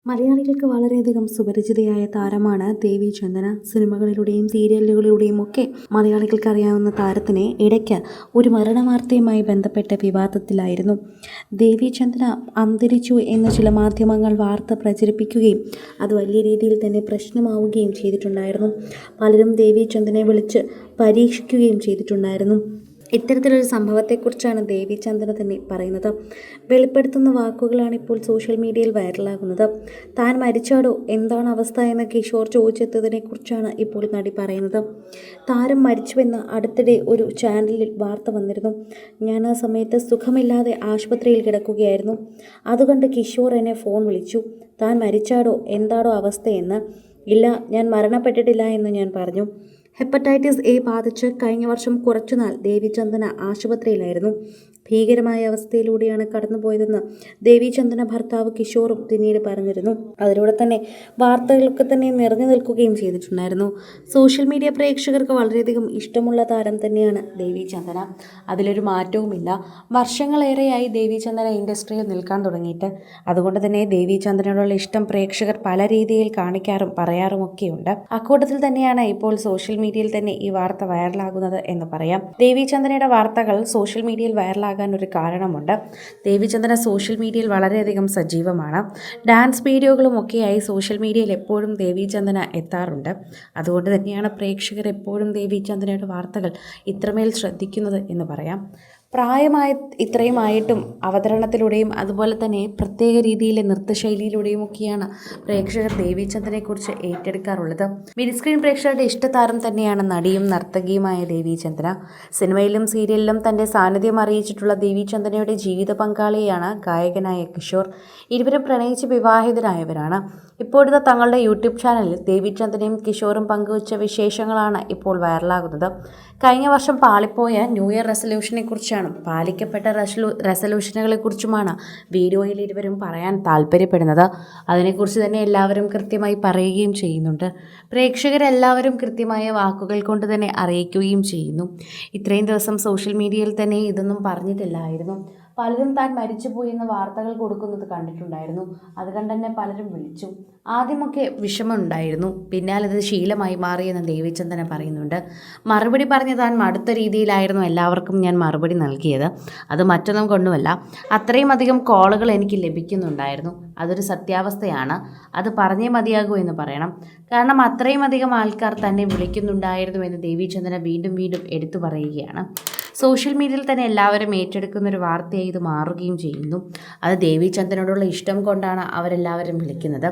മലയാളികൾക്ക് വളരെയധികം സുപരിചിതയായ താരമാണ് ദേവി ചന്ദന. സിനിമകളിലൂടെയും സീരിയലുകളിലൂടെയും ഒക്കെ മലയാളികൾക്ക് അറിയാവുന്ന താരത്തിന് ഇടയ്ക്ക് ഒരു മരണവാർത്തയുമായി ബന്ധപ്പെട്ട വിവാദത്തിലായിരുന്നു. ദേവി ചന്ദന അന്തരിച്ചു എന്ന് ചില മാധ്യമങ്ങൾ വാർത്ത പ്രചരിപ്പിക്കുകയും അത് വലിയ രീതിയിൽ തന്നെ പ്രശ്നമാവുകയും ചെയ്തിട്ടുണ്ടായിരുന്നു. പലരും ദേവി ചന്ദനെ വിളിച്ച് പരീക്ഷിക്കുകയും ചെയ്തിട്ടുണ്ടായിരുന്നു. ഇത്തരത്തിലൊരു സംഭവത്തെക്കുറിച്ചാണ് ദേവി ചന്ദന തന്നെ പറയുന്നത്. വെളിപ്പെടുത്തുന്ന വാക്കുകളാണ് ഇപ്പോൾ സോഷ്യൽ മീഡിയയിൽ വൈറലാകുന്നത്. താൻ മരിച്ചാടോ, എന്താണ് അവസ്ഥ എന്ന് കിഷോർ ചോദിച്ചതിനെക്കുറിച്ചാണ് ഇപ്പോൾ നടി പറയുന്നത്. താരം മരിച്ചുവെന്ന് അടുത്തിടെ ഒരു ചാനലിൽ വാർത്ത വന്നിരുന്നു. ഞാൻ ആ സമയത്ത് സുഖമില്ലാതെ ആശുപത്രിയിൽ കിടക്കുകയായിരുന്നു. അതുകൊണ്ട് കിഷോർ എന്നെ ഫോൺ വിളിച്ചു. താൻ മരിച്ചാടോ, എന്താടോ അവസ്ഥയെന്ന്. ഇല്ല, ഞാൻ മരണപ്പെട്ടിട്ടില്ല എന്ന് ഞാൻ പറഞ്ഞു. ഹെപ്പറ്റൈറ്റിസ് എ ബാധിച്ച് കഴിഞ്ഞ വർഷം കുറച്ചുനാൾ ദേവി ചന്ദന ആശുപത്രിയിലായിരുന്നു. ഭീകരമായ അവസ്ഥയിലൂടെയാണ് കടന്നുപോയതെന്ന് ദേവി ചന്ദന ഭർത്താവ് കിഷോറും പിന്നീട് പറഞ്ഞിരുന്നു. അതിലൂടെ തന്നെ വാർത്തകളൊക്കെ തന്നെ നിറഞ്ഞു നിൽക്കുകയും ചെയ്തിട്ടുണ്ടായിരുന്നു. സോഷ്യൽ മീഡിയ പ്രേക്ഷകർക്ക് വളരെയധികം ഇഷ്ടമുള്ള താരം തന്നെയാണ് ദേവി ചന്ദന. അതിലൊരു മാറ്റവുമില്ല. വർഷങ്ങളേറെയായി ദേവി ചന്ദന ഇൻഡസ്ട്രിയിൽ നിൽക്കാൻ തുടങ്ങിയിട്ട്. അതുകൊണ്ട് തന്നെ ദേവി ചന്ദനയോടുള്ള ഇഷ്ടം പ്രേക്ഷകർ പല രീതിയിൽ കാണിക്കാറും പറയാറുമൊക്കെയുണ്ട്. അക്കൂട്ടത്തിൽ തന്നെയാണ് ഇപ്പോൾ സോഷ്യൽ മീഡിയയിൽ തന്നെ ഈ വാർത്ത വൈറലാകുന്നത് എന്ന് പറയാം. ദേവി ചന്ദനയുടെ വാർത്തകൾ സോഷ്യൽ മീഡിയയിൽ വൈറലാകാൻ ഒരു കാരണമുണ്ട്. ദേവി ചന്ദന സോഷ്യൽ മീഡിയയിൽ വളരെയധികം സജീവമാണ്. ഡാൻസ് വീഡിയോകളും ഒക്കെയായി സോഷ്യൽ മീഡിയയിൽ എപ്പോഴും ദേവി ചന്ദന എത്താറുണ്ട്. അതുകൊണ്ട് തന്നെയാണ് പ്രേക്ഷകർ എപ്പോഴും ദേവി ചന്ദനയുടെ വാർത്തകൾ ഇത്രമേൽ ശ്രദ്ധിക്കുന്നത് എന്ന് പറയാം. ഇത്രയുമായിട്ടും അവതരണത്തിലൂടെയും അതുപോലെ തന്നെ പ്രത്യേക രീതിയിലെ നൃത്തശൈലിയിലൂടെയും ഒക്കെയാണ് പ്രേക്ഷകർ ദേവി ചന്ദനയെക്കുറിച്ച് ഏറ്റെടുക്കാറുള്ളത്. മിനിസ്ക്രീൻ പ്രേക്ഷകരുടെ ഇഷ്ടതാരം തന്നെയാണ് നടിയും നർത്തകിയുമായ ദേവി ചന്ദന. സിനിമയിലും സീരിയലിലും തൻ്റെ സാന്നിധ്യം അറിയിച്ചിട്ടുള്ള ദേവി ചന്ദനയുടെ ജീവിത പങ്കാളിയാണ് ഗായകനായ കിഷോർ. ഇരുവരും പ്രണയിച്ച് വിവാഹിതരായവരാണ്. ഇപ്പോഴത്തെ തങ്ങളുടെ യൂട്യൂബ് ചാനലിൽ ദേവി ചന്ദനയും കിഷോറും പങ്കുവച്ച വിശേഷങ്ങളാണ് ഇപ്പോൾ വൈറലാകുന്നത്. കഴിഞ്ഞ വർഷം പാളിപ്പോയ ന്യൂ ഇയർ റെസൊല്യൂഷനെക്കുറിച്ചാണ് പാലിക്കപ്പെട്ട റെസൊല്യൂഷനുകളെക്കുറിച്ചുമാണ് വീഡിയോയിൽ ഇരുവരും പറയാൻ താല്പര്യപ്പെടുന്നത്. അതിനെക്കുറിച്ച് തന്നെ എല്ലാവരും കൃത്യമായി പറയുകയും ചെയ്യുന്നുണ്ട്. പ്രേക്ഷകരെല്ലാവരും കൃത്യമായ വാക്കുകൾ കൊണ്ട് തന്നെ അറിയിക്കുകയും ചെയ്യുന്നു. ഇത്രയും ദിവസം സോഷ്യൽ മീഡിയയിൽ തന്നെ ഇതൊന്നും പറഞ്ഞിട്ടില്ലായിരുന്നു. പലരും താൻ മരിച്ചുപോയി എന്ന വാർത്തകൾ കൊടുക്കുന്നത് കണ്ടിട്ടുണ്ടായിരുന്നു. അത് കണ്ട് തന്നെ പലരും വിളിച്ചു. ആദ്യമൊക്കെ വിഷമമുണ്ടായിരുന്നു, പിന്നാലെ അത് ശീലമായി മാറിയെന്ന് ദേവി ചന്ദന പറയുന്നുണ്ട്. മറുപടി പറഞ്ഞ് താൻ മടുത്ത രീതിയിലായിരുന്നു എല്ലാവർക്കും ഞാൻ മറുപടി നൽകിയത്. അത് മറ്റൊന്നും കൊണ്ടുമല്ല, അത്രയും അധികം കോളുകൾ എനിക്ക് ലഭിക്കുന്നുണ്ടായിരുന്നു. അതൊരു സത്യാവസ്ഥയാണ്. അത് പറഞ്ഞേ മതിയാകൂ എന്ന് പറയണം. കാരണം അത്രയും അധികം ആൾക്കാർ തന്നെ വിളിക്കുന്നുണ്ടായിരുന്നു എന്ന് ദേവി ചന്ദന വീണ്ടും വീണ്ടും എടുത്തു പറയുകയാണ്. സോഷ്യൽ മീഡിയയിൽ തന്നെ എല്ലാവരും ഏറ്റെടുക്കുന്ന ഒരു വാർത്തയായി ഇത് മാറുകയും ചെയ്യുന്നു. അത് ദേവി ചന്ദനോടുള്ള ഇഷ്ടം കൊണ്ടാണ് അവരെല്ലാവരും വിളിക്കുന്നത്.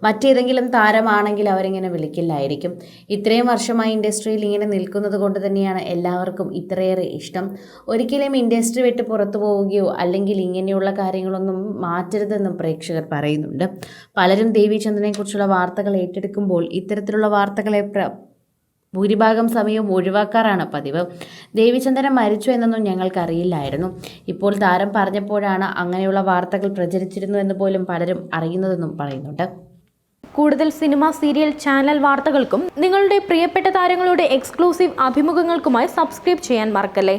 മറ്റേതെങ്കിലും താരമാണെങ്കിൽ അവരിങ്ങനെ വിളിക്കില്ലായിരിക്കും. ഇത്രയും വർഷമായി ഇൻഡസ്ട്രിയിൽ ഇങ്ങനെ നിൽക്കുന്നത് കൊണ്ട് തന്നെയാണ് എല്ലാവർക്കും ഇത്രയേറെ ഇഷ്ടം. ഒരിക്കലും ഇൻഡസ്ട്രി വിട്ട് പുറത്തു പോവുകയോ അല്ലെങ്കിൽ ഇങ്ങനെയുള്ള കാര്യങ്ങളൊന്നും മാറ്റരുതെന്നും പ്രേക്ഷകർ പറയുന്നുണ്ട്. പലരും ദേവി ചന്ദനയെക്കുറിച്ചുള്ള വാർത്തകൾ ഏറ്റെടുക്കുമ്പോൾ ഇത്തരത്തിലുള്ള വാർത്തകളെ ഭൂരിഭാഗം സമയവും ഒഴിവാക്കാറാണ് പതിവ്. ദേവി ചന്ദന മരിച്ചു എന്നൊന്നും ഞങ്ങൾക്കറിയില്ലായിരുന്നു. ഇപ്പോൾ താരം പറഞ്ഞപ്പോഴാണ് അങ്ങനെയുള്ള വാർത്തകൾ പ്രചരിച്ചിരുന്നു എന്ന് പോലും പലരും അറിയുന്നതെന്നും പറയുന്നുണ്ട്. കൂടുതൽ സിനിമ, സീരിയൽ, ചാനൽ വാർത്തകൾക്കും നിങ്ങളുടെ പ്രിയപ്പെട്ട താരങ്ങളുടെ എക്സ്ക്ലൂസീവ് അഭിമുഖങ്ങൾക്കുമായി സബ്സ്ക്രൈബ് ചെയ്യാൻ മറക്കല്ലേ.